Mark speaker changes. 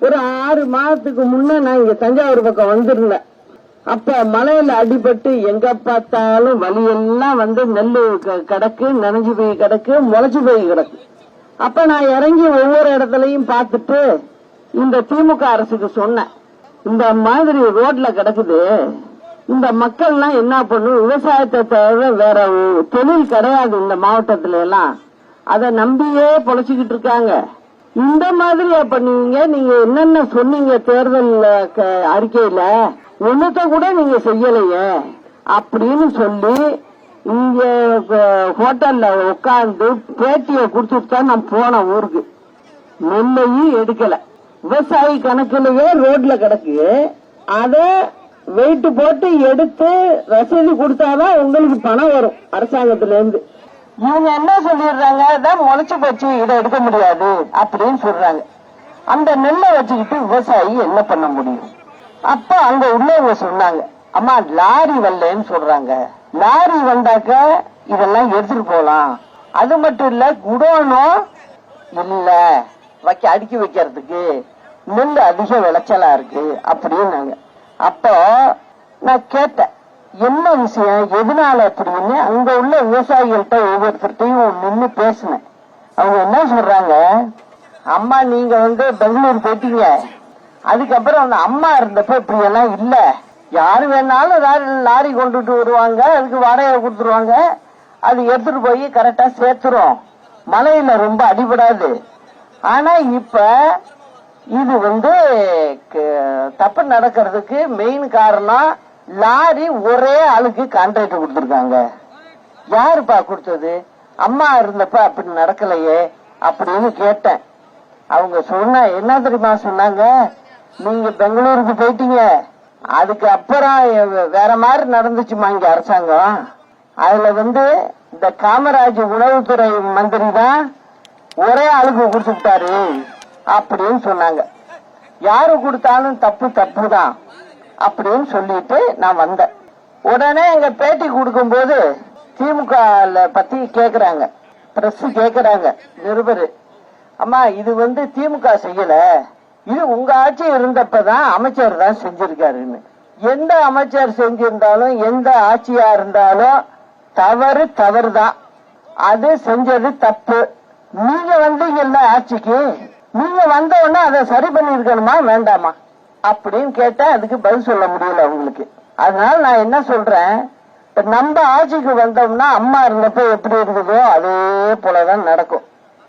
Speaker 1: ஒரு 6 மாதத்துக்கு முன்ன நான் இங்க தஞ்சாவூர் பக்கம் வந்திருந்தேன். அப்ப மலையில அடிபட்டு எங்க பார்த்தாலும் வலியெல்லாம் வந்து நெல்லு கிடக்கு, நனைஞ்சு போய் கிடக்கு, முளைச்சு போய் கிடக்கு. அப்ப நான் இறங்கி ஒவ்வொரு இடத்துலயும் பார்த்துட்டு இந்த திமுக அரசுக்கு சொன்னேன், இந்த மாதிரி ரோட்ல கிடக்குது, இந்த மக்கள்லாம் என்ன பண்ணும், விவசாயத்தை தவிர வேற தொழில் கிடையாது இந்த மாவட்டத்துல எல்லாம், அதை நம்பியே பொழைச்சுக்கிட்டு இருக்காங்க. இந்த மாதிரியா பண்ணுவீங்க? நீங்க என்னென்ன சொன்னீங்க தேர்தல் அறிக்கையில, ஒன்னத்தை கூட நீங்க செய்யலையே அப்படின்னு சொல்லி இங்க ஹோட்டல்ல உட்கார்ந்து பேட்டிய குடுத்துட்டு தான் நான் போன ஊருக்கு. நெல்லையும் எடுக்கல, விவசாயி கணக்குலயே ரோட்ல கிடக்கு, அத வெயிட் போட்டு எடுத்து ரசீது கொடுத்தாதான் உங்களுக்கு பணம் வரும் அரசாங்கத்துல இருந்து. இவங்க என்ன சொல்லிடுறாங்க, அதான் முளைச்சு போச்சு, இதை எடுக்க முடியாது அப்படின்னு சொல்றாங்க. அந்த நெல்லை வச்சுக்கிட்டு விவசாயி என்ன பண்ண முடியும்? அப்ப அங்க உள்ளவங்க சொன்னாங்க, அம்மா லாரி வரலன்னு சொல்றாங்க, லாரி வந்தாக்க இதெல்லாம் எடுத்துட்டு போலாம், அது மட்டும் இல்ல குடோனும் இல்ல அடுக்கி வைக்கிறதுக்கு, நெல் அதிக விளைச்சலா இருக்கு அப்படின்னாங்க. அப்போ நான் கேட்டேன், என்ன விஷயம், எதனால அப்படின்னு. அங்க உள்ள விவசாயிகள்கிட்ட ஒவ்வொருத்தர்ட்டையும் நின்று பேசினேன். அவங்க என்ன சொல்றாங்க, அம்மா நீங்க வந்து பெங்களூர் போயிட்டீங்க, அதுக்கப்புறம் அந்த அம்மா இருந்தப்ப இப்படி எல்லாம் இல்ல, யாரு வேணாலும் லாரி கொண்டுட்டு வருவாங்க, அதுக்கு வாடகை கொடுத்துருவாங்க, அது எடுத்துட்டு போய் கரெக்டா சேர்த்துரும், மழையில ரொம்ப அடிபடாது. ஆனா இப்ப இது வந்து தப்பு நடக்கிறதுக்கு மெயின் காரணம் லாரி ஒரே ஆளுக்கு கான்ட்ராக்ட் கொடுத்திருக்காங்க. யாருப்பா கொடுத்தது? அம்மா இருந்தப்ப அப்படி நடக்கலையே அப்படின்னு கேட்டேன். அவங்க சொன்ன என்ன தெரியுமா சொன்னாங்க, நீங்க பெங்களூருக்கு போயிட்டீங்க, அதுக்கு அப்புறம் வேற மாதிரி நடந்துச்சுமா இங்க அரசாங்கம், அதுல வந்து இந்த காமராஜ் உணவுத்துறை மந்திரி தான் ஒரே ஆளுக்கு கொடுத்துட்டாரு அப்படின்னு சொன்னாங்க. யாரு கொடுத்தாலும் தப்பு தப்பு தான் அப்படின்னு சொல்லிட்டு நான் வந்தேன். உடனே எங்க பேட்டி கொடுக்கும் போது திமுக பத்தி கேக்குறாங்க, பிரஸ் கேக்குறாங்க, நிருபர், அம்மா இது வந்து திமுக செய்யல, இது உங்க ஆட்சி இருந்தப்பதான் அமைச்சர் தான் செஞ்சிருக்காருன்னு. எந்த அமைச்சர் செஞ்சிருந்தாலும் எந்த ஆட்சியா இருந்தாலும் தவறு தவறுதான், அது செஞ்சது தப்பு. நீங்க வந்தீங்கல்ல ஆட்சிக்கு, நீங்க வந்த உடனே அதை சரி பண்ணிருக்கணுமா வேண்டாமா அப்படின்னு கேட்டா அதுக்கு பதில் சொல்ல முடியல அவங்களுக்கு. அதனால நான் என்ன சொல்றேன், நம்ம ஆட்சிக்கு வந்தோம்னா அம்மா இருந்தப்ப எப்படி இருந்ததோ அதே போலதான் நடக்கும்.